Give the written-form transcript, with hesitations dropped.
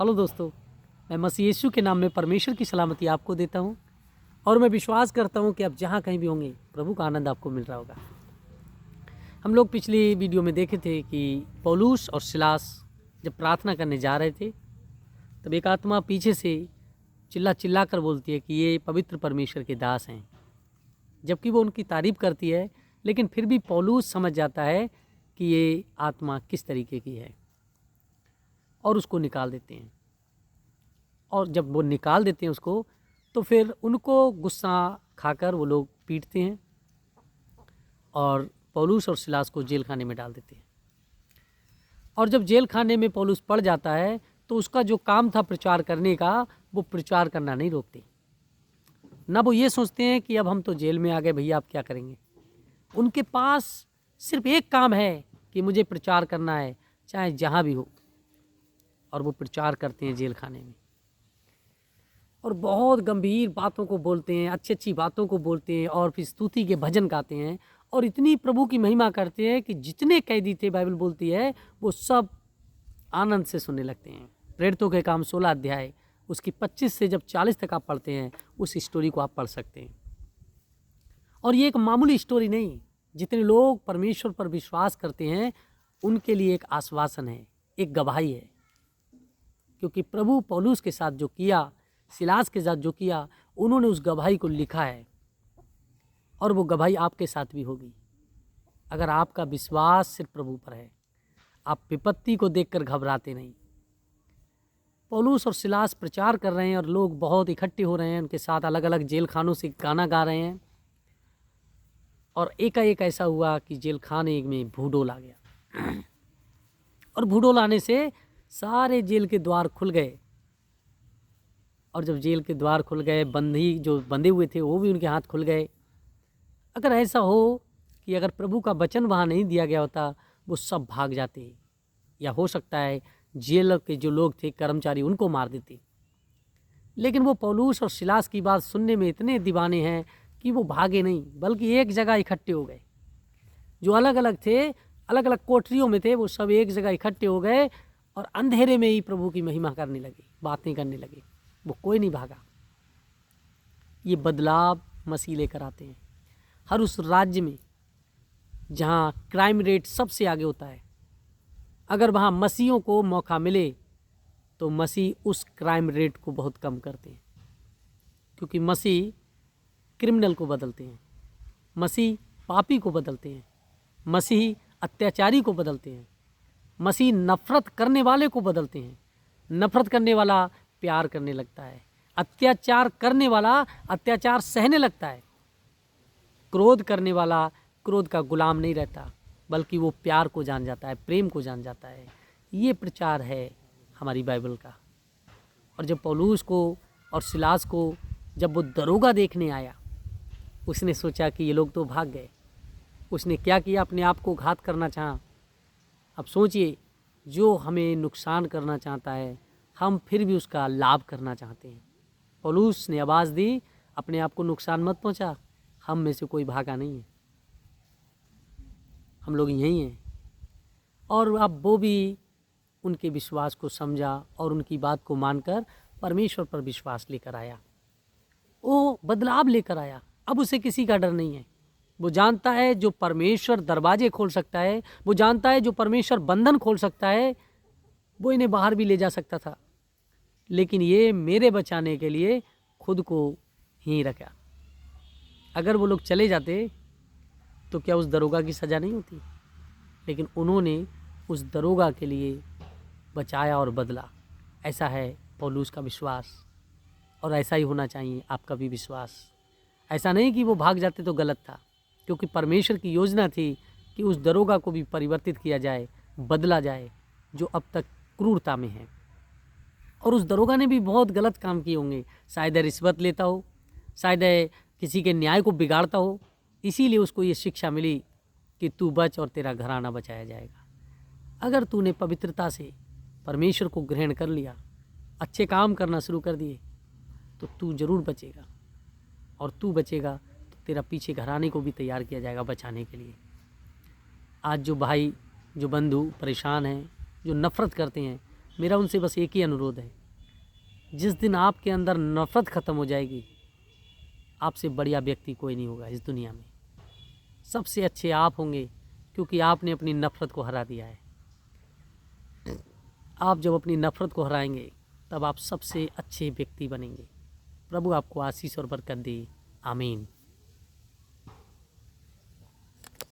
Hello दोस्तों, मैं मसीह यीशु के नाम में परमेश्वर की सलामती आपको देता हूं और मैं विश्वास करता हूं कि आप जहां कहीं भी होंगे प्रभु का आनंद आपको मिल रहा होगा। हम लोग पिछली वीडियो में देखे थे कि पौलुस और सिलास जब प्रार्थना करने जा रहे थे तब एक आत्मा पीछे से चिल्ला चिल्ला कर बोलती है कि ये पवित्र परमेश्वर के दास हैं, जबकि वो उनकी तारीफ करती है। लेकिन फिर भी पौलुस समझ जाता है कि ये आत्मा किस तरीके की है और उसको निकाल देते हैं। और जब वो निकाल देते हैं उसको, तो फिर उनको गुस्सा खाकर वो लोग पीटते हैं और पौलुस और सिलास को जेल खाने में डाल देते हैं। और जब जेल खाने में पौलुस पड़ जाता है तो उसका जो काम था प्रचार करने का, वो प्रचार करना नहीं रोकते। ना वो ये सोचते हैं कि अब हम तो जेल में आ गए भैया, आप क्या करेंगे। उनके पास सिर्फ एक काम है कि मुझे प्रचार करना है, चाहे जहाँ भी हो। और वो प्रचार करते हैं जेल खाने में और बहुत गंभीर बातों को बोलते हैं, अच्छी अच्छी बातों को बोलते हैं और फिर स्तुति के भजन गाते हैं और इतनी प्रभु की महिमा करते हैं कि जितने कैदी थे, बाइबल बोलती है, वो सब आनंद से सुनने लगते हैं। प्रेरितों के काम 16 अध्याय उसकी 25 से जब 40 तक आप पढ़ते हैं, उस स्टोरी को आप पढ़ सकते हैं। और ये एक मामूली स्टोरी नहीं, जितने लोग परमेश्वर पर विश्वास करते हैं उनके लिए एक आश्वासन है, एक गवाही है। क्योंकि प्रभु पौलुस के साथ जो किया, सिलास के साथ जो किया, उन्होंने उस गवाही को लिखा है और वो गवाही आपके साथ भी होगी। अगर आपका विश्वास सिर्फ प्रभु पर है, आप विपत्ति को देखकर घबराते नहीं। पौलुस और सिलास प्रचार कर रहे हैं और लोग बहुत इकट्ठे हो रहे हैं, उनके साथ अलग अलग जेल खानों से गाना गा रहे हैं। और एकाएक ऐसा हुआ कि जेल खाने में भूडोल आ गया और भूडोल आने से सारे जेल के द्वार खुल गए। और जब जेल के द्वार खुल गए, बंदी जो बंधे हुए थे वो भी उनके हाथ खुल गए। अगर ऐसा हो कि अगर प्रभु का वचन वहाँ नहीं दिया गया होता, वो सब भाग जाते, या हो सकता है जेल के जो लोग थे, कर्मचारी, उनको मार देते। लेकिन वो पौलुस और सिलास की बात सुनने में इतने दीवाने हैं कि वो भागे नहीं, बल्कि एक जगह इकट्ठे हो गए। जो अलग अलग थे, अलग अलग कोठरियों में थे, वो सब एक जगह इकट्ठे हो गए और अंधेरे में ही प्रभु की महिमा करने लगे, बातें करने लगे। वो कोई नहीं भागा। ये बदलाव मसीह लेकर आते हैं। हर उस राज्य में जहाँ क्राइम रेट सबसे आगे होता है, अगर वहाँ मसीहों को मौका मिले तो मसीह उस क्राइम रेट को बहुत कम करते हैं। क्योंकि मसीह क्रिमिनल को बदलते हैं, मसीह पापी को बदलते हैं, मसीह अत्याचारी को बदलते हैं, मसीह नफरत करने वाले को बदलते हैं। नफरत करने वाला प्यार करने लगता है, अत्याचार करने वाला अत्याचार सहने लगता है, क्रोध करने वाला क्रोध का गुलाम नहीं रहता, बल्कि वो प्यार को जान जाता है, प्रेम को जान जाता है। ये प्रचार है हमारी बाइबल का। और जब पौलुस को और सिलास को जब वो दरोगा देखने आया, उसने सोचा कि ये लोग तो भाग गए। उसने क्या किया, अपने आप को घात करना चाहा। अब सोचिए, जो हमें नुकसान करना चाहता है, हम फिर भी उसका लाभ करना चाहते हैं। पौलुस ने आवाज़ दी, अपने आप को नुकसान मत पहुंचा। हम में से कोई भागा नहीं है, हम लोग यहीं हैं। और अब वो भी उनके विश्वास को समझा और उनकी बात को मानकर परमेश्वर पर विश्वास लेकर आया। वो बदलाव लेकर आया। अब उसे किसी का डर नहीं है। वो जानता है जो परमेश्वर दरवाजे खोल सकता है, वो जानता है जो परमेश्वर बंधन खोल सकता है, वो इन्हें बाहर भी ले जा सकता था। लेकिन ये मेरे बचाने के लिए खुद को ही रखा। अगर वो लोग चले जाते तो क्या उस दरोगा की सज़ा नहीं होती? लेकिन उन्होंने उस दरोगा के लिए बचाया और बदला। ऐसा है पौलुस का विश्वास, और ऐसा ही होना चाहिए आपका भी विश्वास। ऐसा नहीं कि वो भाग जाते तो गलत था, क्योंकि परमेश्वर की योजना थी कि उस दरोगा को भी परिवर्तित किया जाए, बदला जाए, जो अब तक क्रूरता में है। और उस दरोगा ने भी बहुत गलत काम किए होंगे। शायद रिश्वत लेता हो, शायद किसी के न्याय को बिगाड़ता हो, इसीलिए उसको ये शिक्षा मिली कि तू बच और तेरा घराना बचाया जाएगा। अगर तूने पवित्रता से परमेश्वर को ग्रहण कर लिया, अच्छे काम करना शुरू कर दिए, तो तू जरूर बचेगा। और तू बचेगा तो तेरा पीछे घराने को भी तैयार किया जाएगा बचाने के लिए। आज जो भाई, जो बंधु परेशान हैं, जो नफ़रत करते हैं, मेरा उनसे बस एक ही अनुरोध है, जिस दिन आपके अंदर नफ़रत ख़त्म हो जाएगी, आपसे बढ़िया व्यक्ति कोई नहीं होगा इस दुनिया में। सबसे अच्छे आप होंगे, क्योंकि आपने अपनी नफ़रत को हरा दिया है। आप जब अपनी नफ़रत को हराएंगे तब आप सबसे अच्छे व्यक्ति बनेंगे। प्रभु आपको आशीष और बरकत दे। आमीन।